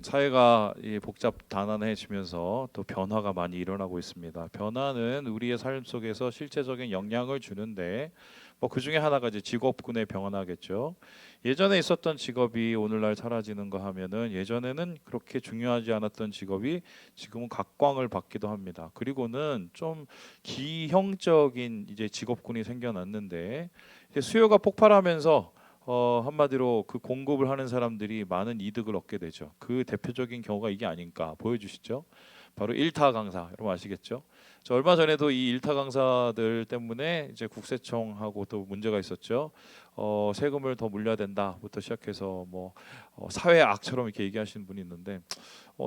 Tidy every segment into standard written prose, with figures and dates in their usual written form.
사회가 복잡 다난해지면서 또 변화가 많이 일어나고 있습니다. 변화는 우리의 삶 속에서 실제적인 영향을 주는데 그 중에 하나가 이제 직업군의 변화겠죠. 예전에 있었던 직업이 오늘날 사라지는 거 하면은 예전에는 그렇게 중요하지 않았던 직업이 지금은 각광을 받기도 합니다. 그리고는 좀 기형적인 이제 직업군이 생겨났는데 이제 수요가 폭발하면서 한마디로 그 공급을 하는 사람들이 많은 이득을 얻게 되죠. 그 대표적인 경우가 이게 아닌가 보여주시죠. 바로 일타 강사, 여러분 아시겠죠? 저 얼마 전에도 이 일타 강사들 때문에 이제 국세청하고 또 문제가 있었죠. 세금을 더 물려야 된다부터 시작해서 사회 악처럼 이렇게 얘기하시는 분이 있는데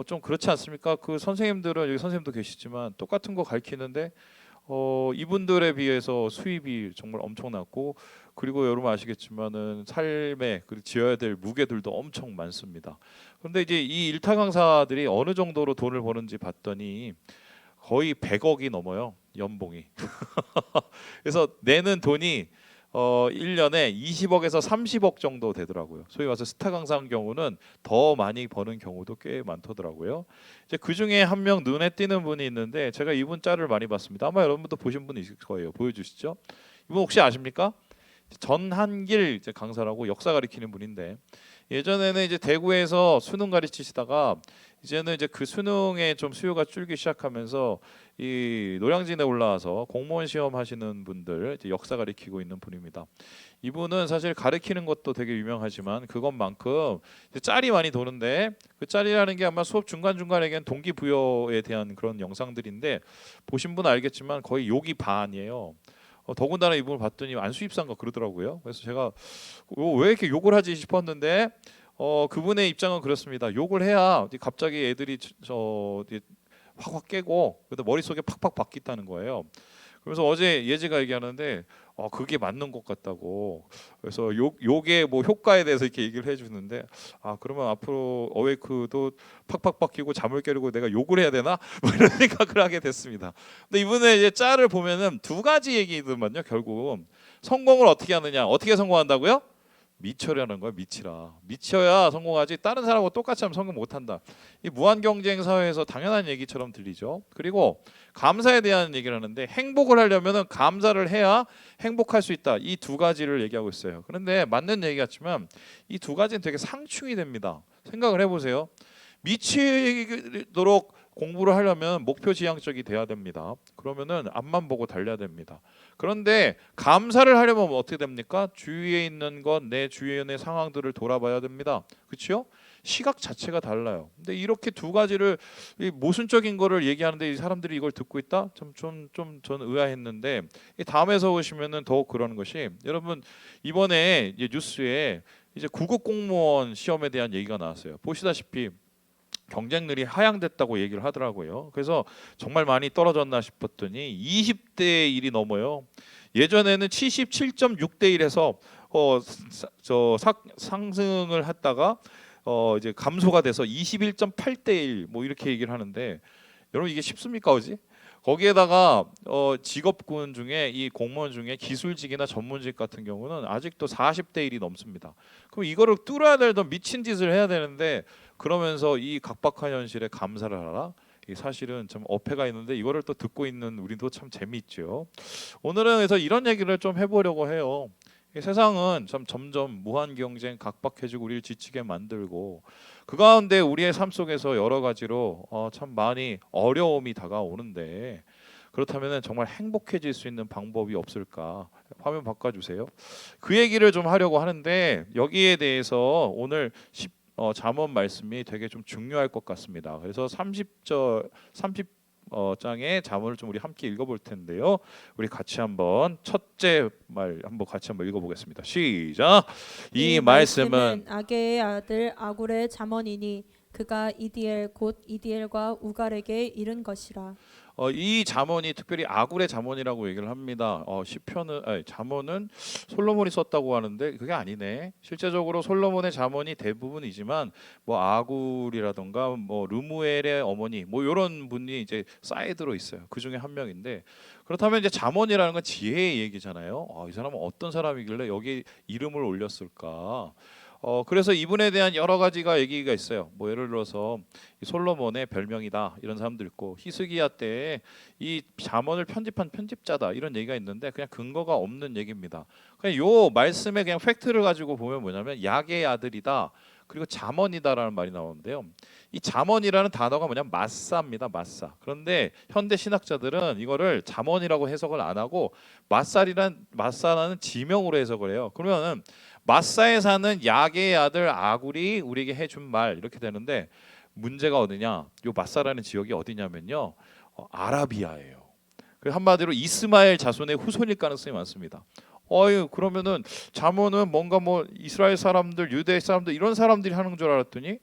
좀 그렇지 않습니까? 그 선생님들은 여기 선생님도 계시지만 똑같은 거 가르치는데 이분들에 비해서 수입이 정말 엄청났고 그리고 여러분 아시겠지만은 삶에 그 지어야 될 무게들도 엄청 많습니다. 그런데 이제 이 일타 강사들이 어느 정도로 돈을 버는지 봤더니 거의 100억이 넘어요. 연봉이. 그래서 내는 돈이 1년에 20억에서 30억 정도 되더라고요. 소위 말해서 스타 강사인 경우는 더 많이 버는 경우도 꽤 많더라고요. 이제 그 중에 한 명 눈에 띄는 분이 있는데 제가 이분 짤을 많이 봤습니다. 아마 여러분도 보신 분 있을 거예요. 보여주시죠. 이분 혹시 아십니까? 전한길 이제 강사라고 역사 가리키는 분인데 예전에는 이제 대구에서 수능 가르치시다가 이제는 이제 그 수능에 좀 수요가 줄기 시작하면서 이 노량진에 올라와서 공무원 시험 하시는 분들 이제 역사 가리키고 있는 분입니다. 이분은 사실 가르치는 것도 되게 유명하지만 그것만큼 이제 짤이 많이 도는데 그 짤이라는 게 아마 수업 중간중간에겐 동기부여에 대한 그런 영상들인데 보신 분은 알겠지만 거의 욕이 반이에요. 더군다나 이분을 봤더니 안수입사인가 그러더라고요. 그래서 제가 왜 이렇게 욕을 하지 싶었는데 그분의 입장은 그렇습니다. 욕을 해야 갑자기 애들이 확확 깨고 그래도 머릿속에 팍팍 박힌다는 거예요. 그래서 어제 예지가 얘기하는데 그게 맞는 것 같다고. 그래서 욕의 효과에 대해서 이렇게 얘기를 해주는데 그러면 앞으로 어웨이크도 팍팍 박히고 잠을 깨려고 내가 욕을 해야 되나? 이런 생각을 하게 됐습니다. 근데 이번에 이제 짤을 보면은 두 가지 얘기들만요. 결국 성공을 어떻게 하느냐, 어떻게 성공한다고요? 미쳐라는 거야. 미쳐야 성공하지 다른 사람하고 똑같이 하면 성공 못한다. 이 무한 경쟁 사회에서 당연한 얘기처럼 들리죠. 그리고 감사에 대한 얘기를 하는데 행복을 하려면 감사를 해야 행복할 수 있다. 이 두 가지를 얘기하고 있어요. 그런데 맞는 얘기 같지만 이 두 가지는 되게 상충이 됩니다. 생각을 해보세요. 미치도록 공부를 하려면 목표 지향적이 돼야 됩니다. 그러면은 앞만 보고 달려야 됩니다. 그런데 감사를 하려면 어떻게 됩니까? 주위에 있는 것, 내 주위에 있는 상황들을 돌아봐야 됩니다. 그렇죠? 시각 자체가 달라요. 근데 이렇게 두 가지를 이 모순적인 거를 얘기하는데 이 사람들이 이걸 듣고 있다? 좀 저는 의아했는데 이 다음에서 보시면은 더 그러는 것이 여러분 이번에 이제 뉴스에 이제 구급 공무원 시험에 대한 얘기가 나왔어요. 보시다시피 경쟁률이 하향됐다고 얘기를 하더라고요. 그래서 정말 많이 떨어졌나 싶었더니 20대 1이 넘어요. 예전에는 77.6대 1에서 상승을 했다가 이제 감소가 돼서 21.8대 1 이렇게 얘기를 하는데 여러분 이게 쉽습니까, 어지? 거기에다가 직업군 중에 이 공무원 중에 기술직이나 전문직 같은 경우는 아직도 40대 1이 넘습니다. 그럼 이거를 뚫어야 되던 미친 짓을 해야 되는데 그러면서 이 각박한 현실에 감사를 하라? 이 사실은 좀 어폐가 있는데 이거를 또 듣고 있는 우리도 참 재미있죠. 오늘은 그래서 이런 얘기를 좀 해보려고 해요. 이 세상은 참 점점 무한 경쟁 각박해지고 우리를 지치게 만들고 그 가운데 우리의 삶 속에서 여러 가지로 참 많이 어려움이 다가오는데 그렇다면 정말 행복해질 수 있는 방법이 없을까? 화면 바꿔주세요. 그 얘기를 좀 하려고 하는데 여기에 대해서 오늘 잠언 말씀이 되게 좀 중요할 것 같습니다. 그래서 30 장의 잠언을 좀 우리 함께 읽어볼 텐데요. 우리 같이 한번 첫째 말 한번 같이 한번 읽어보겠습니다. 시작. 이 이 말씀은 말씀은 아게의 아들 아굴의 잠언이니 그가 이디엘 곧 이디엘과 우갈에게 이른 것이라. 이 잠언이 특별히 아굴의 잠언이라고 얘기를 합니다. 잠언은 솔로몬이 썼다고 하는데 그게 아니네. 실제적으로 솔로몬의 잠언이 대부분이지만 아굴이라던가 르무엘의 어머니 이런 분이 이제 사이드로 있어요. 그 중에 한 명인데 그렇다면 이제 잠언이라는 건 지혜의 얘기잖아요. 이 사람은 어떤 사람이길래 여기 이름을 올렸을까? 그래서 이분에 대한 여러 가지가 얘기가 있어요. 뭐 예를 들어서 이 솔로몬의 별명이다 이런 사람도 있고, 히스기야 때 이 잠언을 편집한 편집자다 이런 얘기가 있는데 그냥 근거가 없는 얘기입니다. 그냥 요 말씀의 그냥 팩트를 가지고 보면 뭐냐면 야게의 아들이다 그리고 잠언이다라는 말이 나오는데요. 이 잠언이라는 단어가 뭐냐면 마사입니다. 마사. 그런데 현대 신학자들은 이거를 잠언이라고 해석을 안 하고 마사라는 지명으로 해석을 해요. 그러면은 마사에 사는 야게의 아들 아굴이 우리에게 해준 말 이렇게 되는데, 문제가 어디냐? 요 마사라는 지역이 어디냐면요, 아라비아예요. 그 한마디로 이스마엘 자손의 후손일 가능성이 많습니다. 그러면은 잠언은 뭔가 뭐 이스라엘 사람들, 유대 사람들 이런 사람들이 하는 줄 알았더니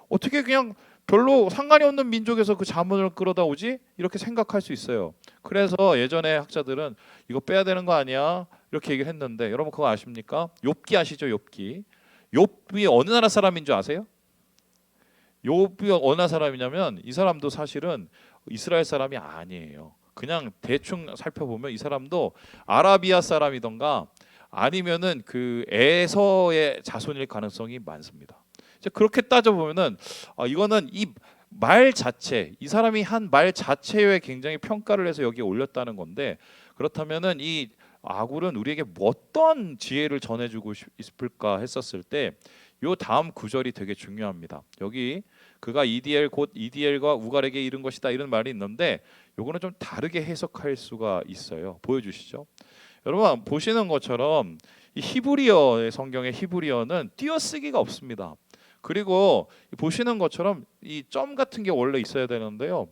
어떻게 그냥 별로 상관이 없는 민족에서 그 잠언을 끌어다 오지? 이렇게 생각할 수 있어요. 그래서 예전에 학자들은 이거 빼야 되는 거 아니야? 이렇게 얘기를 했는데, 여러분 그거 아십니까? 욥기 아시죠? 욥이 어느 나라 사람인 줄 아세요? 욥이 어느 나라 사람이냐면 이 사람도 사실은 이스라엘 사람이 아니에요. 그냥 대충 살펴보면 이 사람도 아라비아 사람이던가 아니면은 그 에서의 자손일 가능성이 많습니다. 이제 그렇게 따져보면은 이거는 이 말 자체, 이 사람이 한 말 자체에 굉장히 평가를 해서 여기에 올렸다는 건데, 그렇다면은 이 아굴은 우리에게 어떤 지혜를 전해주고 싶을까 했었을 때 요 다음 구절이 되게 중요합니다. 여기 그가 곧 이디엘과 우갈에게 이른 것이다 이런 말이 있는데, 요거는 좀 다르게 해석할 수가 있어요. 보여주시죠. 여러분 보시는 것처럼 이 히브리어의 성경의 히브리어는 띄어쓰기가 없습니다. 그리고 보시는 것처럼 이 점 같은 게 원래 있어야 되는데요,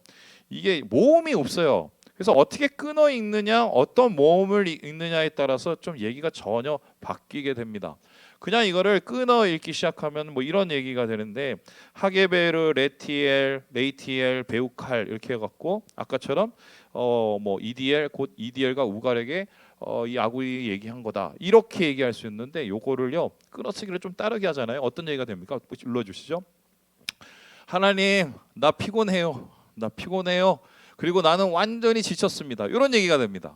이게 모음이 없어요. 그래서 어떻게 끊어 읽느냐, 어떤 모음을 읽느냐에 따라서 좀 얘기가 전혀 바뀌게 됩니다. 그냥 이거를 끊어 읽기 시작하면 뭐 이런 얘기가 되는데, 하게베르, 레이티엘, 베우칼 이렇게 해갖고 아까처럼 뭐 이디엘 곧 이디엘과 우갈에게 이 아굴이 얘기한 거다 이렇게 얘기할 수 있는데, 요거를요 끊어쓰기를 좀 따르게 하잖아요. 어떤 얘기가 됩니까? 눌러주시죠. 하나님 나 피곤해요. 그리고 나는 완전히 지쳤습니다. 이런 얘기가 됩니다.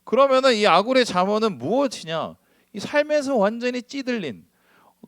그러면은 이 아굴의 잠언은 무엇이냐? 이 삶에서 완전히 찌들린,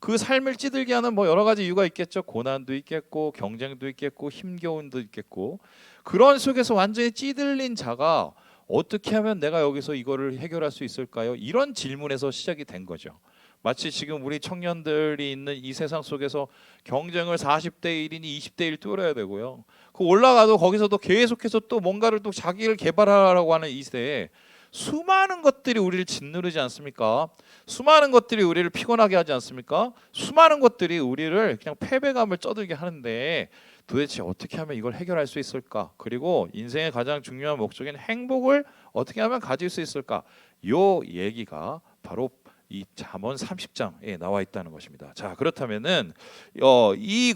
그 삶을 찌들게 하는 뭐 여러 가지 이유가 있겠죠. 고난도 있겠고 경쟁도 있겠고 힘겨움도 있겠고, 그런 속에서 완전히 찌들린 자가 어떻게 하면 내가 여기서 이거를 해결할 수 있을까요? 이런 질문에서 시작이 된 거죠. 마치 지금 우리 청년들이 있는 이 세상 속에서 경쟁을 40대 1이니 20대 1 뚫어야 되고요. 그 올라가도 거기서도 계속해서 또 뭔가를 또 자기를 개발하라고 하는 이 시대에 수많은 것들이 우리를 짓누르지 않습니까? 수많은 것들이 우리를 피곤하게 하지 않습니까? 수많은 것들이 우리를 그냥 패배감을 쩌들게 하는데, 도대체 어떻게 하면 이걸 해결할 수 있을까? 그리고 인생의 가장 중요한 목적인 행복을 어떻게 하면 가질 수 있을까? 요 얘기가 바로 이 잠언 30장에 나와 있다는 것입니다. 자, 그렇다면은 이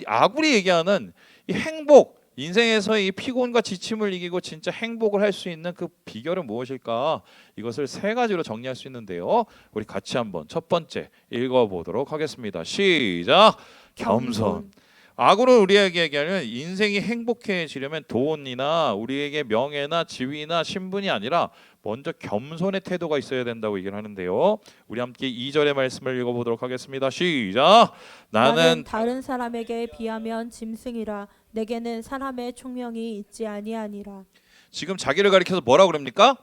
아굴이 얘기하는 이 행복, 인생에서 이 피곤과 지침을 이기고 진짜 행복을 할 수 있는 그 비결은 무엇일까? 이것을 세 가지로 정리할 수 있는데요. 우리 같이 한번 첫 번째 읽어보도록 하겠습니다. 시작. 겸손. 아굴은 우리에게 얘기하는 인생이 행복해지려면 돈이나 우리에게 명예나 지위나 신분이 아니라 먼저 겸손의 태도가 있어야 된다고 얘기를 하는데요. 우리 함께 2절의 말씀을 읽어보도록 하겠습니다. 시작. 나는 다른 사람에게 비하면 짐승이라 내게는 사람의 총명이 있지 아니하니라. 지금 자기를 가리켜서 뭐라고 그럽니까?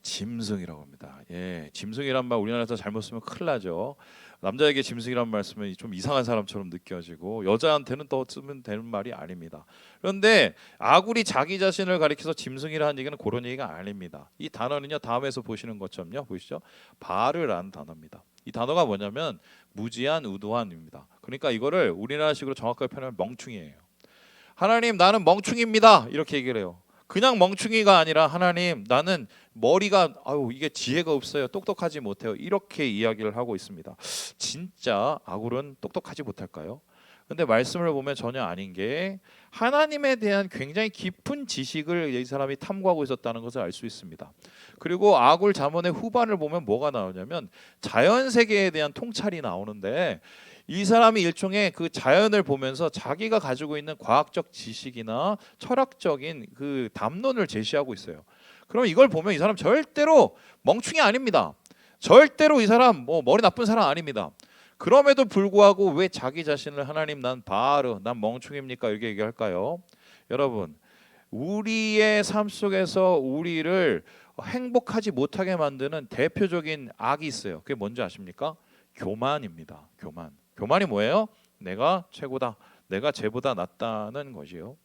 짐승이라고 합니다. 예, 짐승이란 말 우리나라에서 잘못 쓰면 큰일 나죠. 남자에게 짐승이란 말 쓰면 좀 이상한 사람처럼 느껴지고, 여자한테는 더 쓰면 되는 말이 아닙니다. 그런데 아굴이 자기 자신을 가리켜서 짐승이라는 얘기는 그런 얘기가 아닙니다. 이 단어는요, 다음에서 보시는 것처럼요, 보이시죠? 바르라는 단어입니다. 이 단어가 뭐냐면 무지한, 우도한입니다. 그러니까 이거를 우리나라식으로 정확하게 표현하면 멍충이에요. 하나님 나는 멍충입니다 이렇게 얘기를 해요. 그냥 멍충이가 아니라 하나님 나는 머리가 이게 지혜가 없어요, 똑똑하지 못해요 이렇게 이야기를 하고 있습니다. 진짜 아굴은 똑똑하지 못할까요? 근데 말씀을 보면 전혀 아닌 게, 하나님에 대한 굉장히 깊은 지식을 이 사람이 탐구하고 있었다는 것을 알 수 있습니다. 그리고 아굴 잠언의 후반을 보면 뭐가 나오냐면 자연 세계에 대한 통찰이 나오는데, 이 사람이 일종의 그 자연을 보면서 자기가 가지고 있는 과학적 지식이나 철학적인 그 담론을 제시하고 있어요. 그럼 이걸 보면 이 사람 절대로 멍충이 아닙니다. 절대로 이 사람 뭐 머리 나쁜 사람 아닙니다. 그럼에도 불구하고 왜 자기 자신을 하나님 난 바르, 난 멍충입니까? 이렇게 얘기할까요? 여러분, 우리의 삶 속에서 우리를 행복하지 못하게 만드는 대표적인 악이 있어요. 그게 뭔지 아십니까? 교만입니다. 교만. 교만이 뭐예요? 내가 최고다. 내가 쟤보다 낫다는 것이요.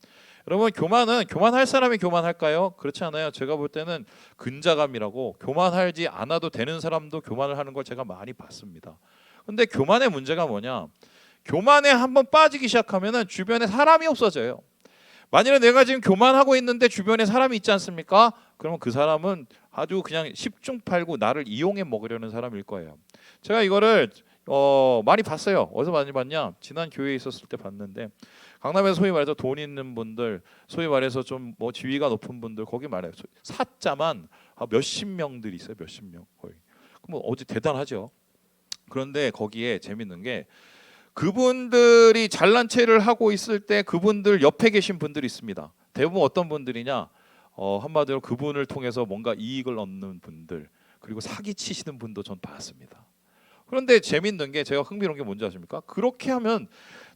여러분, 교만할 사람이 교만할까요? 그렇지 않아요. 제가 볼 때는 근자감이라고 교만하지 않아도 되는 사람도 교만을 하는 걸 제가 많이 봤습니다. 근데 교만의 문제가 뭐냐? 교만에 한번 빠지기 시작하면은 주변에 사람이 없어져요. 만일에 내가 지금 교만하고 있는데 주변에 사람이 있지 않습니까? 그러면 그 사람은 아주 그냥 10중8구 나를 이용해 먹으려는 사람일 거예요. 제가 이거를 많이 봤어요. 어디서 많이 봤냐? 지난 교회에 있었을 때 봤는데 강남에서 소위 말해서 돈 있는 분들, 소위 말해서 좀 뭐 지위가 높은 분들 거기 말해요. 사자만 몇십 명들이 있어요. 몇십 명 거의. 그럼 어제 대단하죠. 그런데 거기에 재밌는 게 그분들이 잘난 체를 하고 있을 때 그분들 옆에 계신 분들이 있습니다. 대부분 어떤 분들이냐? 한마디로 그분을 통해서 뭔가 이익을 얻는 분들, 그리고 사기 치시는 분도 전 봤습니다. 그런데 재밌는 게 제가 흥미로운 게 뭔지 아십니까? 그렇게 하면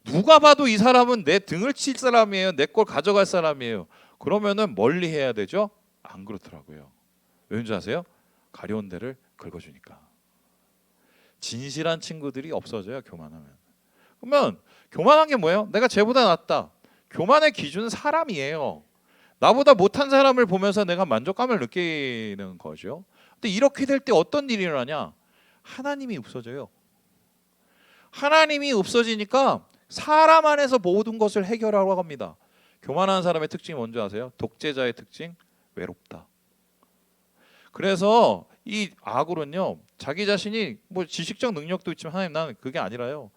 누가 봐도 이 사람은 내 등을 칠 사람이에요. 내 걸 가져갈 사람이에요. 그러면은 멀리 해야 되죠? 안 그렇더라고요. 왠지 아세요? 가려운 데를 긁어주니까. 진실한 친구들이 없어져요. 교만하면. 그러면 교만한 게 뭐예요? 내가 쟤보다 낫다. 교만의 기준은 사람이에요. 나보다 못한 사람을 보면서 내가 만족감을 느끼는 거죠. 근데 이렇게 될 때 어떤 일이 일어나냐? 하나님이 없어져요. 하나님이 없어지니까 사람 안에서 모든 것을 해결하라고 합니다. 교만한 사람의 특징이 뭔지 아세요? 독재자의 특징? 외롭다. 그래서 이 악으로는요, 자기 자신이 뭐 지식적 능력도 있지만 하나님 나는 그게 아니라요.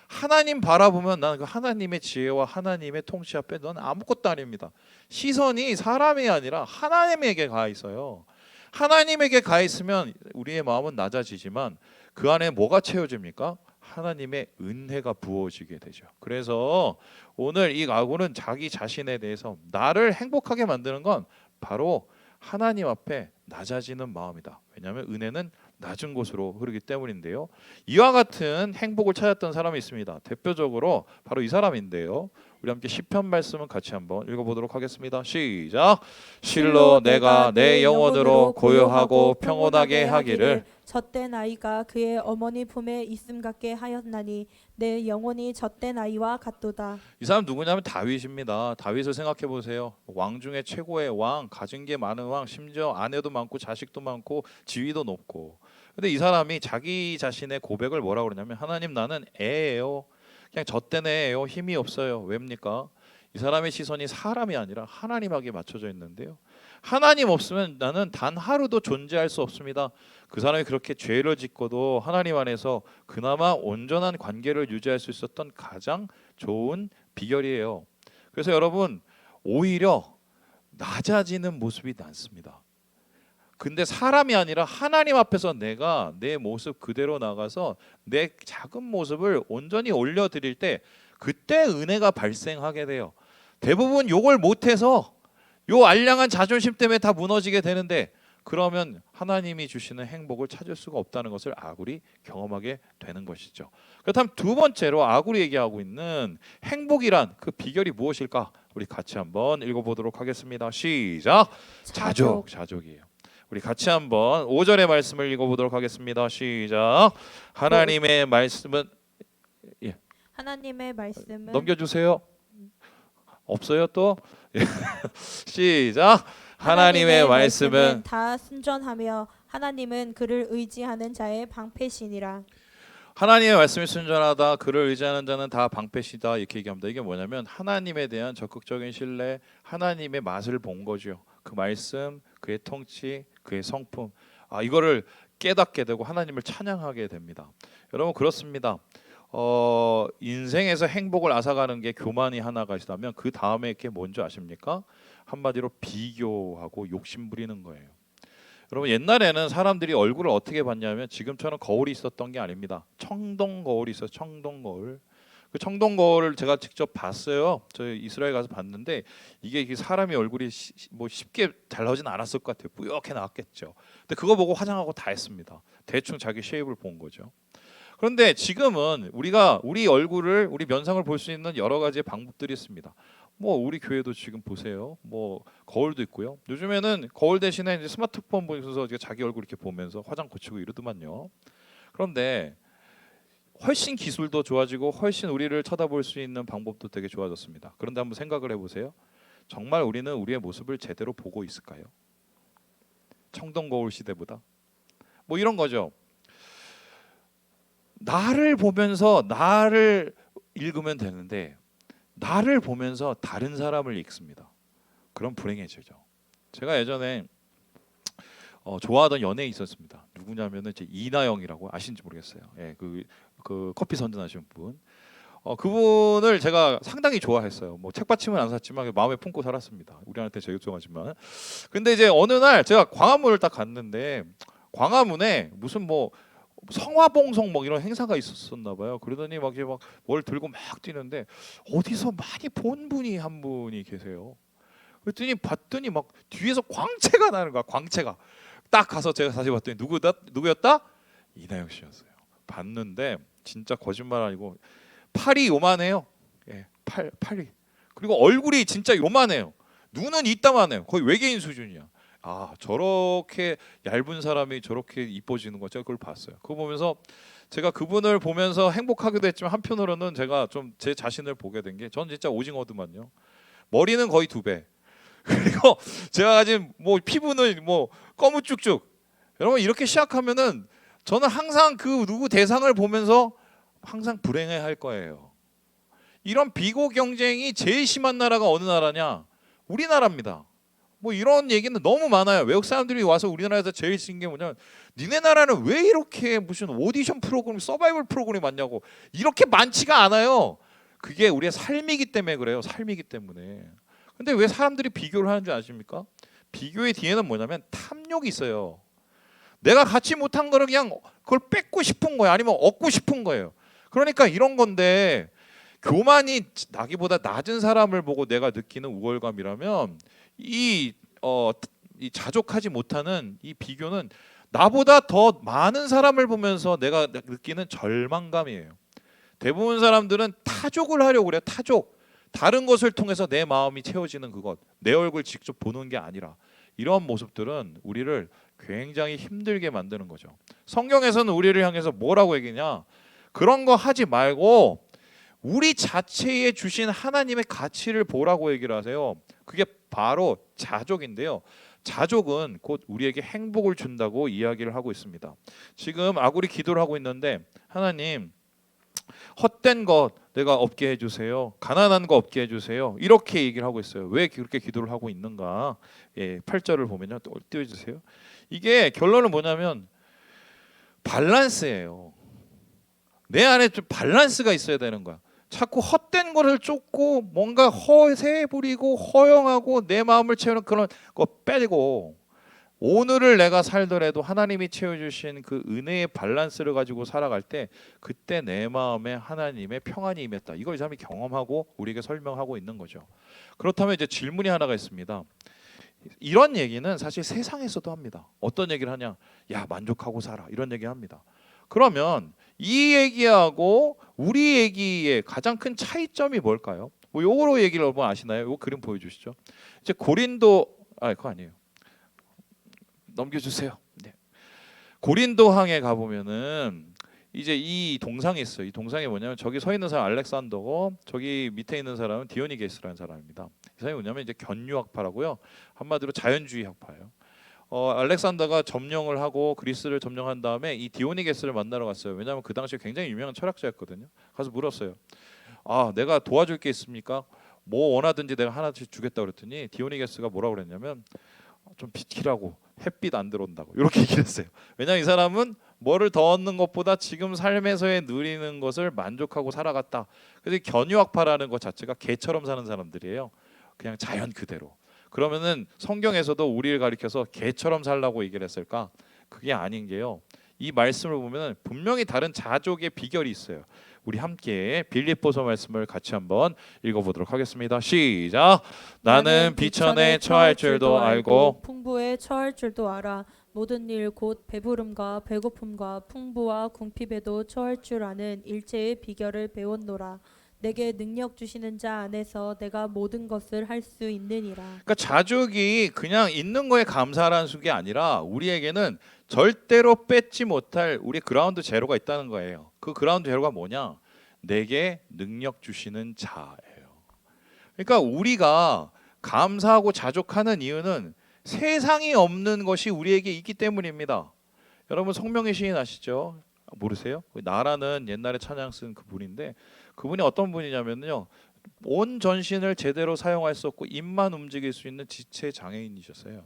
하나님 바라보면 나는 그 하나님의 지혜와 하나님의 통치 앞에 넌 아무것도 아닙니다. 시선이 사람이 아니라 하나님에게 가 있어요. 하나님에게 가 있으면 우리의 마음은 낮아지지만 그 안에 뭐가 채워집니까? 하나님의 은혜가 부어지게 되죠. 그래서 오늘 이 아고는 자기 자신에 대해서 나를 행복하게 만드는 건 바로 하나님 앞에 낮아지는 마음이다. 왜냐하면 은혜는 낮은 곳으로 흐르기 때문인데요. 이와 같은 행복을 찾았던 사람이 있습니다. 대표적으로 바로 이 사람인데요. 우리 함께 시편 말씀을 같이 한번 읽어보도록 하겠습니다. 시작. 실로 내가 내 영혼으로 고요하고 평온하게 하기를 젖된 아이가 그의 어머니 품에 있음 같게 하였나니 내 영혼이 젖된 아이와 같도다. 이 사람 누구냐면 다윗입니다. 다윗을 생각해 보세요. 왕 중에 최고의 왕, 가진 게 많은 왕, 심지어 아내도 많고 자식도 많고 지위도 높고. 근데 이 사람이 자기 자신의 고백을 뭐라고 그러냐면 하나님 나는 애예요. 그냥 젖된 애예요. 힘이 없어요. 왜입니까? 이 사람의 시선이 사람이 아니라 하나님에게 맞춰져 있는데요. 하나님 없으면 나는 단 하루도 존재할 수 없습니다. 그 사람이 그렇게 죄를 짓고도 하나님 안에서 그나마 온전한 관계를 유지할 수 있었던 가장 좋은 비결이에요. 그래서 여러분 오히려 낮아지는 모습이 낫습니다. 근데 사람이 아니라 하나님 앞에서 내가 내 모습 그대로 나가서 내 작은 모습을 온전히 올려드릴 때 그때 은혜가 발생하게 돼요. 대부분 욕을 못해서 요 알량한 자존심 때문에 다 무너지게 되는데 그러면 하나님이 주시는 행복을 찾을 수가 없다는 것을 아굴이 경험하게 되는 것이죠. 그렇다면 두 번째로 아굴이 얘기하고 있는 행복이란 그 비결이 무엇일까? 우리 같이 한번 읽어보도록 하겠습니다. 시작. 자족이에요. 우리 같이 한번 5절의 말씀을 읽어보도록 하겠습니다. 시작. 하나님의 말씀은 하나님의 말씀은 넘겨주세요. 없어요 또? 시작. 하나님의 말씀은 다 순전하며 하나님은 그를 의지하는 자의 방패시니라. 하나님의 말씀이 순전하다. 그를 의지하는 자는 다 방패시다. 이렇게 얘기합니다. 이게 뭐냐면 하나님에 대한 적극적인 신뢰, 하나님의 맛을 본 거죠. 그 말씀, 그의 통치, 그의 성품. 이거를 깨닫게 되고 하나님을 찬양하게 됩니다. 여러분 그렇습니다. 인생에서 행복을 앗아가는 게 교만이 하나가 있다면 그 다음에 게 뭔지 아십니까? 한마디로 비교하고 욕심 부리는 거예요. 여러분 옛날에는 사람들이 얼굴을 어떻게 봤냐면 지금처럼 거울이 있었던 게 아닙니다. 청동 거울이 있어요. 청동 거울. 그 청동 거울을 제가 직접 봤어요. 저희 이스라엘 가서 봤는데 이게 사람이 얼굴이 뭐 쉽게 잘 나오진 않았을 것 같아요. 뿌옇게 나왔겠죠. 근데 그거 보고 화장하고 다 했습니다. 대충 자기 쉐입을 본 거죠. 그런데 지금은 우리가 우리 얼굴을 우리 면상을 볼 수 있는 여러 가지의 방법들이 있습니다. 뭐 우리 교회도 지금 보세요. 뭐 거울도 있고요. 요즘에는 거울 대신에 이제 스마트폰 보면서 이제 자기 얼굴 이렇게 보면서 화장 고치고 이러더만요. 그런데 훨씬 기술도 좋아지고 훨씬 우리를 쳐다볼 수 있는 방법도 되게 좋아졌습니다. 그런데 한번 생각을 해보세요. 정말 우리는 우리의 모습을 제대로 보고 있을까요? 청동 거울 시대보다 뭐 이런 거죠. 나를 보면서 나를 읽으면 되는데 나를 보면서 다른 사람을 읽습니다. 그럼 불행해지죠. 제가 예전에 좋아하던 연예인이 있었습니다. 누구냐면은 이제 이나영이라고 아시는지 모르겠어요. 예, 그 커피 선전하시는 분. 그분을 제가 상당히 좋아했어요. 뭐 책받침은 안 샀지만 마음에 품고 살았습니다. 우리한테 제일 좋아하지만. 근데 이제 어느 날 제가 광화문을 딱 갔는데 광화문에 무슨 뭐 성화봉송 뭐 이런 행사가 있었나 봐요. 그러더니 막 이제 막 뭘 들고 막 뛰는데 어디서 많이 본 분이 한 분이 계세요. 그랬더니 봤더니 막 뒤에서 광채가 나는 거야. 광채가. 딱 가서 제가 다시 봤더니 누구였다? 이나영 씨였어요. 봤는데 진짜 거짓말 아니고 팔이 요만해요. 예, 팔이. 그리고 얼굴이 진짜 요만해요. 눈은 이따만해요. 거의 외계인 수준이야. 아, 저렇게 얇은 사람이 저렇게 이뻐지는 거 제가 그걸 봤어요. 그거 보면서 제가 그분을 보면서 행복하기도 했지만 한편으로는 제가 좀 제 자신을 보게 된 게 전 진짜 오징어더만요. 머리는 거의 2배. 그리고 제가 가진 뭐 피부는 뭐 거무쭉쭉. 여러분 이렇게 시작하면은 저는 항상 그 누구 대상을 보면서 항상 불행해 할 거예요. 이런 비교 경쟁이 제일 심한 나라가 어느 나라냐? 우리나라입니다. 뭐 이런 얘기는 너무 많아요. 외국 사람들이 와서 우리나라에서 제일 신게 뭐냐면 니네 나라는 왜 이렇게 무슨 오디션 프로그램, 서바이벌 프로그램이 많냐고. 이렇게 많지가 않아요. 그게 우리의 삶이기 때문에 그래요. 삶이기 때문에. 근데 왜 사람들이 비교를 하는 줄 아십니까? 비교의 뒤에는 뭐냐면 탐욕이 있어요. 내가 갖지 못한 거를 그냥 그걸 뺏고 싶은 거예요. 아니면 얻고 싶은 거예요. 그러니까 이런 건데 교만이 나기보다 낮은 사람을 보고 내가 느끼는 우월감이라면 이 자족하지 못하는 이 비교는 나보다 더 많은 사람을 보면서 내가 느끼는 절망감이에요. 대부분 사람들은 타족을 하려고 그래요. 타족. 다른 것을 통해서 내 마음이 채워지는 그것. 내 얼굴 직접 보는 게 아니라 이런 모습들은 우리를 굉장히 힘들게 만드는 거죠. 성경에서는 우리를 향해서 뭐라고 얘기냐? 그런 거 하지 말고 우리 자체에 주신 하나님의 가치를 보라고 얘기를 하세요. 그게 바로 자족인데요. 자족은 곧 우리에게 행복을 준다고 이야기를 하고 있습니다. 지금 아구리 기도를 하고 있는데 하나님 헛된 것 내가 없게 해주세요. 가난한 거 없게 해주세요. 이렇게 얘기를 하고 있어요. 왜 그렇게 기도를 하고 있는가? 8절을 보면요. 또 띄워주세요. 이게 결론은 뭐냐면 밸런스예요. 내 안에 좀 밸런스가 있어야 되는 거야. 자꾸 헛된 거를 쫓고 뭔가 허세 부리고 허영하고 내 마음을 채우는 그런 거 빼고 오늘을 내가 살더라도 하나님이 채워주신 그 은혜의 밸런스를 가지고 살아갈 때 그때 내 마음에 하나님의 평안이 임했다. 이걸 이 사람이 경험하고 우리에게 설명하고 있는 거죠. 그렇다면 이제 질문이 하나가 있습니다. 이런 얘기는 사실 세상에서도 합니다. 어떤 얘기를 하냐? 야, 만족하고 살아. 이런 얘기 합니다. 그러면 이 얘기하고 우리 얘기의 가장 큰 차이점이 뭘까요? 뭐 요거로 얘기를 여러분 아시나요? 요 그림 보여주시죠. 이제 고린도 그거 아니에요. 넘겨주세요. 네. 고린도항에 가보면은 이제 이 동상이 있어요. 이 동상이 뭐냐면 저기 서 있는 사람 알렉산더고 저기 밑에 있는 사람은 디오니게스라는 사람입니다. 이 사람이 뭐냐면 이제 견유학파라고요. 한마디로 자연주의 학파예요. 알렉산더가 점령을 하고 그리스를 점령한 다음에 이 디오니게스를 만나러 갔어요. 왜냐하면 그 당시에 굉장히 유명한 철학자였거든요. 가서 물었어요. 아, 내가 도와줄 게 있습니까? 뭐 원하든지 내가 하나씩 주겠다 그랬더니 디오니게스가 뭐라고 그랬냐면 좀 비키라고 햇빛 안 들어온다고 이렇게 얘기를 했어요. 왜냐하면 이 사람은 뭐를 더 얻는 것보다 지금 삶에서의 누리는 것을 만족하고 살아갔다. 그래서 견유학파라는 것 자체가 개처럼 사는 사람들이에요. 그냥 자연 그대로. 그러면은 성경에서도 우리를 가리켜서 개처럼 살라고 얘기를 했을까? 그게 아닌 게요. 이 말씀을 보면은 분명히 다른 자족의 비결이 있어요. 우리 함께 빌립보서 말씀을 같이 한번 읽어보도록 하겠습니다. 시작. 나는 비천에 처할 줄도 알고 풍부에 처할 줄도 알아. 모든 일 곧 배부름과 배고픔과 풍부와 궁핍에도 처할 줄 아는 일체의 비결을 배웠노라. 내게 능력 주시는 자 안에서 내가 모든 것을 할 수 있느니라. 그러니까 자족이 그냥 있는 거에 감사하라는 게 아니라 우리에게는 절대로 뺏지 못할 우리 그라운드 제로가 있다는 거예요. 그 그라운드 제로가 뭐냐? 내게 능력 주시는 자예요. 그러니까 우리가 감사하고 자족하는 이유는 세상이 없는 것이 우리에게 있기 때문입니다. 여러분 송명의 시인 아시죠? 모르세요? 나라는 옛날에 찬양 쓴 그분인데 그분이 어떤 분이냐면요. 온 전신을 제대로 사용할 수 없고 입만 움직일 수 있는 지체 장애인이셨어요.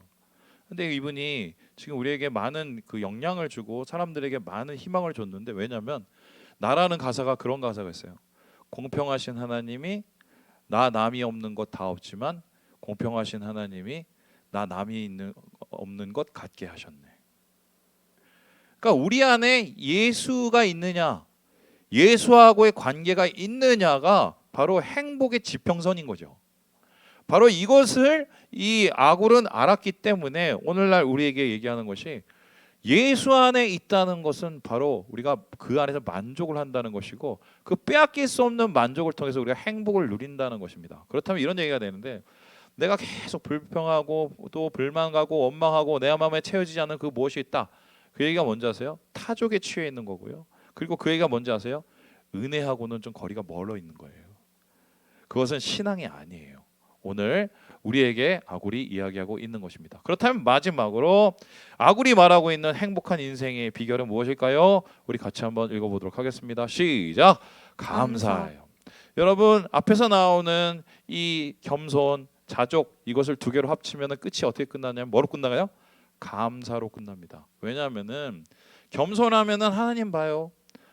근데 이분이 지금 우리에게 많은 그 영향을 주고 사람들에게 많은 희망을 줬는데 왜냐면 나라는 가사가 그런 가사가 있어요. 공평하신 하나님이 나 남이 없는 것 다 없지만 공평하신 하나님이 나 남이 없는 것 같게 하셨네. 그러니까 우리 안에 예수가 있느냐, 예수하고의 관계가 있느냐가 바로 행복의 지평선인 거죠. 바로 이것을 이 아굴은 알았기 때문에 오늘날 우리에게 얘기하는 것이 예수 안에 있다는 것은 바로 우리가 그 안에서 만족을 한다는 것이고 그 빼앗길 수 없는 만족을 통해서 우리가 행복을 누린다는 것입니다. 그렇다면 이런 얘기가 되는데 내가 계속 불평하고 또 불만하고 원망하고 내 마음에 채워지지 않는 그 무엇이 있다. 그 얘기가 뭔지 아세요? 타족에 취해 있는 거고요. 그리고 그 얘기가 뭔지 아세요? 은혜하고는 좀 거리가 멀어 있는 거예요. 그것은 신앙이 아니에요. 오늘 우리에게 아굴이 이야기하고 있는 것입니다. 그렇다면 마지막으로 아굴이 말하고 있는 행복한 인생의 비결은 무엇일까요? 우리 같이 한번 읽어보도록 하겠습니다. 시작. 감사해요. 여러분 앞에서 나오는 이 겸손, 자족 이것을 두 개로 합치면 끝이 어떻게 끝나냐면 뭐로 끝나가요? 감사로 끝납니다. 왜냐하면은 겸손하면은 하나님 봐요.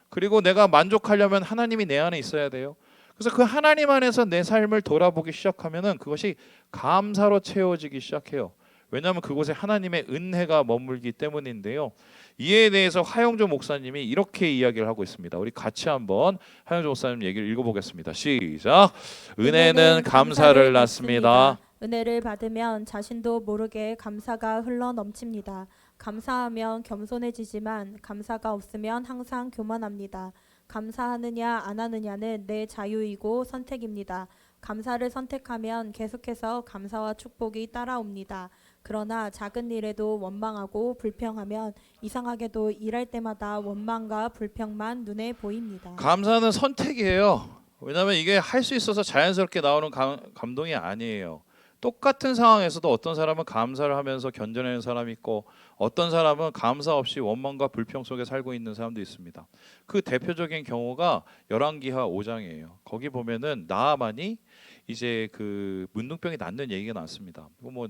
그리고 내가 만족하려면 하나님이 내 안에 있어야 돼요. 그래서 그 하나님 안에서 내 삶을 돌아보기 시작하면은 그것이 감사로 채워지기 시작해요. 왜냐하면 그곳에 하나님의 은혜가 머물기 때문인데요. 이에 대해서 하영조 목사님이 이렇게 이야기를 하고 있습니다. 우리 같이 한번 하영조 목사님 얘기를 읽어보겠습니다. 시작. 은혜는 감사를 낳습니다. 은혜를 받으면 자신도 모르게 감사가 흘러 넘칩니다. 감사하면 겸손해지지만 감사가 없으면 항상 교만합니다. 감사하느냐 안 하느냐는 내 자유이고 선택입니다. 감사를 선택하면 계속해서 감사와 축복이 따라옵니다. 그러나 작은 일에도 원망하고 불평하면 이상하게도 일할 때마다 원망과 불평만 눈에 보입니다. 감사는 선택이에요. 왜냐하면 이게 할 수 있어서 자연스럽게 나오는 감동이 아니에요. 똑같은 상황에서도 어떤 사람은 감사를 하면서 견뎌내는 사람이 있고 어떤 사람은 감사 없이 원망과 불평 속에 살고 있는 사람도 있습니다. 그 대표적인 경우가 열왕기하 5장이에요. 거기 보면은 나아만이 이제 그 문둥병이 낫는 얘기가 나왔습니다. 뭐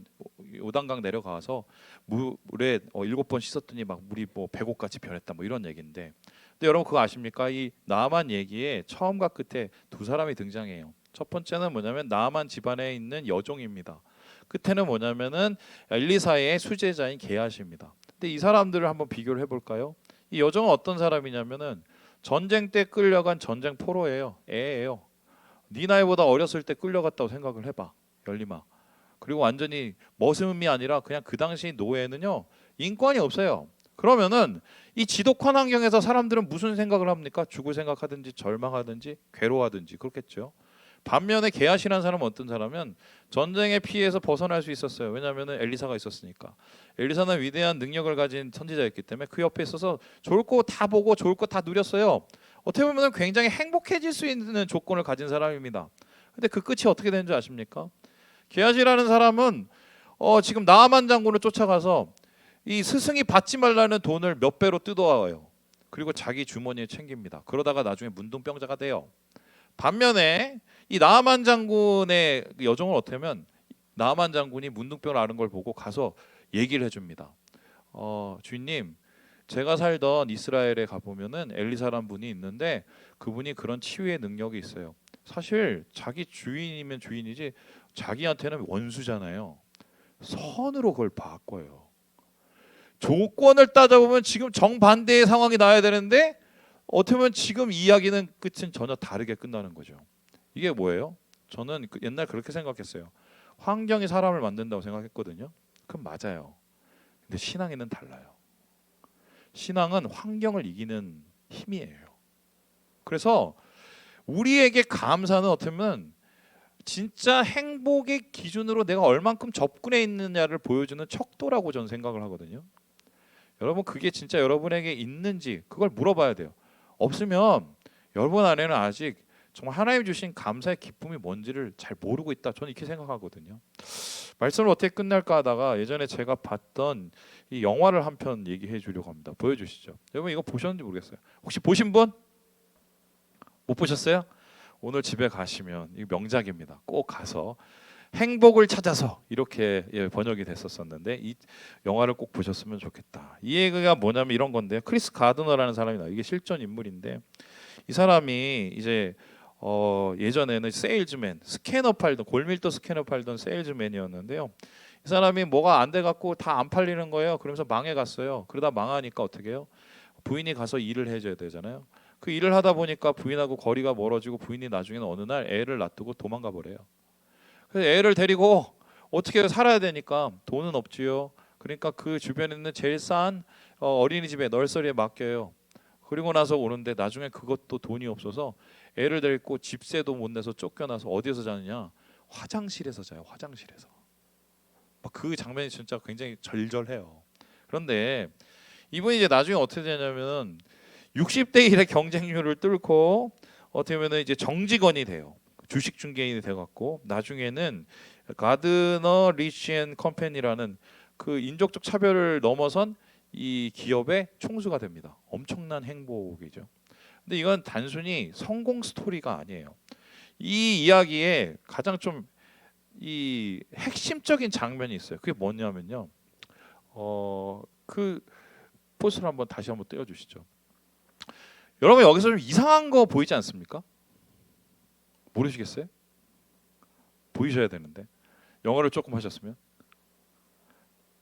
요단강 내려가서 물에 7번 씻었더니 막 물이 뭐 배곡같이 변했다 뭐 이런 얘기인데 근데 여러분 그거 아십니까? 이 나아만 얘기에 처음과 끝에 두 사람이 등장해요. 첫 번째는 뭐냐면 나아만 집안에 있는 여종입니다. 끝에는 뭐냐면은 엘리사의 수제자인 게하시입니다. 근데 이 사람들을 한번 비교를 해볼까요? 이 여종은 어떤 사람이냐면은 전쟁 때 끌려간 전쟁 포로예요. 애예요. 네 나이보다 어렸을 때 끌려갔다고 생각을 해봐. 열리마. 그리고 완전히 머슴이 아니라 그냥 그 당시 노예는요 인권이 없어요. 그러면은 이 지독한 환경에서 사람들은 무슨 생각을 합니까? 죽을 생각하든지 절망하든지 괴로워하든지 그렇겠죠. 반면에 게하시라는 사람은 어떤 사람은 전쟁의 피해에서 벗어날 수 있었어요. 왜냐하면 엘리사가 있었으니까. 엘리사는 위대한 능력을 가진 선지자였기 때문에 그 옆에 있어서 좋을 거 다 보고 좋을 거 다 누렸어요. 어떻게 보면 굉장히 행복해질 수 있는 조건을 가진 사람입니다. 근데 그 끝이 어떻게 되는 줄 아십니까? 게하시라는 사람은 지금 나아만 장군을 쫓아가서 이 스승이 받지 말라는 돈을 몇 배로 뜯어와요. 그리고 자기 주머니에 챙깁니다. 그러다가 나중에 문둥병자가 돼요. 반면에 이 나아만 장군의 여정을 어떻게 하면 나아만 장군이 문둥병을 앓은 걸 보고 가서 얘기를 해줍니다. 주인님, 제가 살던 이스라엘에 가보면은 엘리사란 분이 있는데 그분이 그런 치유의 능력이 있어요. 사실 자기 주인이면 주인이지 자기한테는 원수잖아요. 선으로 그걸 바꿔요. 조건을 따져보면 지금 정반대의 상황이 나야 되는데 어떻게 보면 지금 이야기는 끝은 전혀 다르게 끝나는 거죠. 이게 뭐예요? 저는 옛날 그렇게 생각했어요. 환경이 사람을 만든다고 생각했거든요. 그럼 맞아요. 근데 신앙에는 달라요. 신앙은 환경을 이기는 힘이에요. 그래서 우리에게 감사는 어떻게 보면 진짜 행복의 기준으로 내가 얼만큼 접근해 있느냐를 보여주는 척도라고 저는 생각을 하거든요. 여러분 그게 진짜 여러분에게 있는지 그걸 물어봐야 돼요. 없으면 여러분 안에는 아직 정말 하나님 주신 감사의 기쁨이 뭔지를 잘 모르고 있다. 저는 이렇게 생각하거든요. 말씀을 어떻게 끝날까 하다가 예전에 제가 봤던 이 영화를 한 편 얘기해 주려고 합니다. 보여주시죠. 여러분 이거 보셨는지 모르겠어요. 혹시 보신 분? 못 보셨어요? 오늘 집에 가시면 이 명작입니다. 꼭 가서 행복을 찾아서 이렇게 번역이 됐었었는데 이 영화를 꼭 보셨으면 좋겠다. 이 얘기가 뭐냐면 이런 건데요. 크리스 가드너라는 사람이 나와요. 이게 실존 인물인데 이 사람이 이제 예전에는 세일즈맨, 스캐너 팔던 골밀도 스캐너 팔던 세일즈맨이었는데요. 이 사람이 뭐가 안 돼 갖고 다 안 팔리는 거예요. 그러면서 망해 갔어요. 그러다 망하니까 어떻게 해요? 부인이 가서 일을 해줘야 되잖아요. 그 일을 하다 보니까 부인하고 거리가 멀어지고 부인이 나중에는 어느 날 애를 놔두고 도망가 버려요. 그래서 애를 데리고 어떻게 살아야 되니까 돈은 없지요. 그러니까 그 주변에 있는 제일 싼 어린이집에 널서리에 맡겨요. 그리고 나서 오는데 나중에 그것도 돈이 없어서 애를 데리고 집세도 못 내서 쫓겨나서 어디에서 자느냐? 화장실에서 자요. 화장실에서. 그 장면이 진짜 굉장히 절절해요. 그런데 이분이 이제 나중에 어떻게 되냐면 60대 1의 경쟁률을 뚫고 어떻게 보면 이제 정직원이 돼요. 주식 중개인이 돼 갖고 나중에는 가드너 리치 & 컴퍼니라는 그 인종적 차별을 넘어선 이 기업의 총수가 됩니다. 엄청난 행복이죠. 근데 이건 단순히 성공 스토리가 아니에요. 이 이야기에 가장 좀 이 핵심적인 장면이 있어요. 그게 뭐냐면요. 그 포스를 한번 다시 한번 띄워 주시죠. 여러분 여기서 좀 이상한 거 보이지 않습니까? 모르시겠어요? 보이셔야 되는데 영어를 조금 하셨으면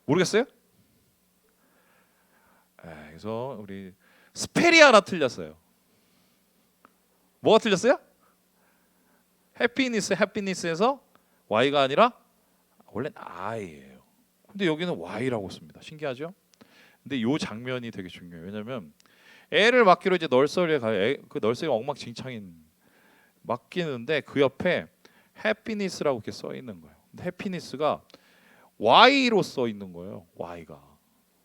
모르겠어요? 그래서 우리 스펠이 하나 틀렸어요. 뭐가 틀렸어요? 해피니스에서 Y가 아니라 원래는 I예요. 근데 여기는 Y라고 씁니다. 신기하죠? 근데 이 장면이 되게 중요해요. 왜냐하면 애를 맡기로 이제 널서리에 가요. 그 널서리 엉망진창인 맡기는데 그 옆에 해피니스라고 이렇게 써 있는 거예요. 근데 해피니스가 Y로 써 있는 거예요. Y가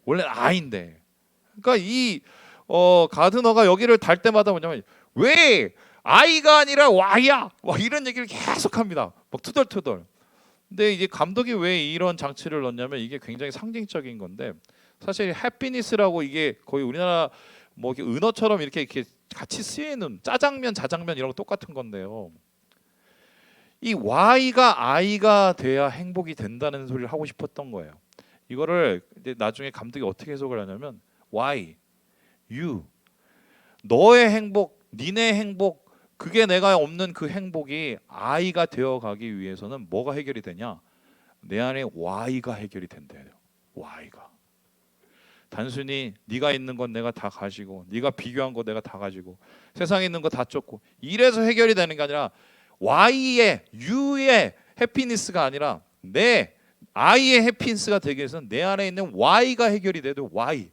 원래는 I인데. 그러니까 이 가드너가 여기를 달 때마다 뭐냐면 왜 I가 아니라 Y야? 와 이런 얘기를 계속합니다. 막 투덜투덜. 근데 이제 감독이 왜 이런 장치를 넣냐면 이게 굉장히 상징적인 건데 사실 해피니스라고 이게 거의 우리나라 뭐 이렇게 은어처럼 이렇게 같이 쓰이는 짜장면, 자장면 이런 거 똑같은 건데요. 이 Y가 I가 돼야 행복이 된다는 소리를 하고 싶었던 거예요. 이거를 이제 나중에 감독이 어떻게 해석을 하냐면 Y, you, 너의 행복, 니네 행복, 그게 내가 없는 그 행복이 I가 되어가기 위해서는 뭐가 해결이 되냐? 내 안에 Y가 해결이 된대요. Y가. 단순히 네가 있는 건 내가 다 가지고 네가 비교한 거 내가 다 가지고 세상에 있는 거 다 쫓고 이래서 해결이 되는 게 아니라 Y의 U의 해피니스가 아니라 내 I의 해피니스가 되기 위해서는 내 안에 있는 Y가 해결이 돼도 Y.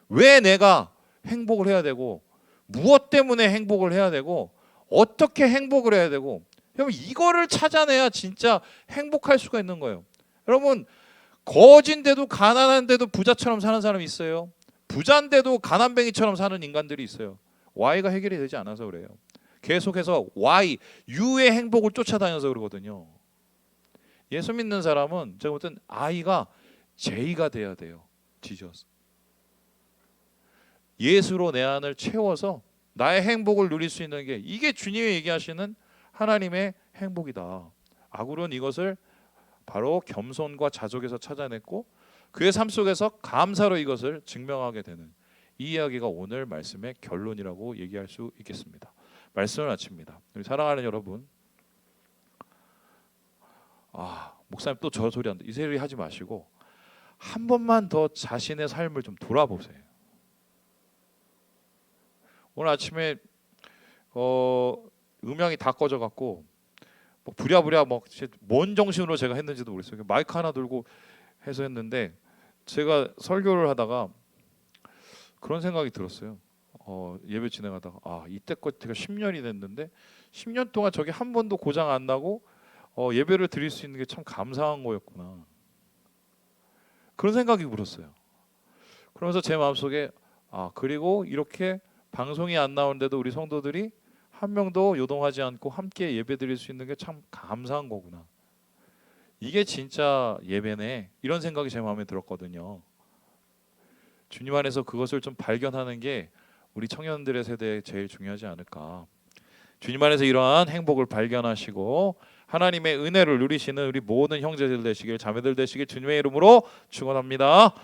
왜 내가 행복을 해야 되고 무엇 때문에 행복을 해야 되고 어떻게 행복을 해야 되고 여러분 이거를 찾아내야 진짜 행복할 수가 있는 거예요. 여러분 거진데도 가난한데도 부자처럼 사는 사람이 있어요. 부자인데도 가난뱅이처럼 사는 인간들이 있어요. Y가 해결이 되지 않아서 그래요. 계속해서 Y, U의 행복을 쫓아다녀서 그러거든요. 예수 믿는 사람은 제가 볼 땐 I가 J가 돼야 돼요. 지저스. 예수로 내 안을 채워서 나의 행복을 누릴 수 있는 게 이게 주님이 얘기하시는 하나님의 행복이다. 아굴은 이것을 바로 겸손과 자족에서 찾아냈고 그의 삶 속에서 감사로 이것을 증명하게 되는 이 이야기가 오늘 말씀의 결론이라고 얘기할 수 있겠습니다. 말씀을 마칩니다. 우리 사랑하는 여러분, 목사님 또 저 소리 한다. 이 소리 하지 마시고 한 번만 더 자신의 삶을 좀 돌아보세요. 오늘 아침에 음향이 다 꺼져갖고 뭐 부랴부랴 뭔 정신으로 제가 했는지도 모르겠어요. 마이크 하나 들고 해서 했는데 제가 설교를 하다가 그런 생각이 들었어요. 예배 진행하다가 이때껏 제가 10년이 됐는데 10년 동안 저게 한 번도 고장 안 나고 예배를 드릴 수 있는 게 참 감사한 거였구나. 그런 생각이 들었어요. 그러면서 제 마음속에 그리고 이렇게 방송이 안 나오는데도 우리 성도들이 한 명도 요동하지 않고 함께 예배 드릴 수 있는 게 참 감사한 거구나. 이게 진짜 예배네. 이런 생각이 제 마음에 들었거든요. 주님 안에서 그것을 좀 발견하는 게 우리 청년들의 세대에 제일 중요하지 않을까. 주님 안에서 이러한 행복을 발견하시고 하나님의 은혜를 누리시는 우리 모든 형제들 되시길, 자매들 되시길 주님의 이름으로 축원합니다.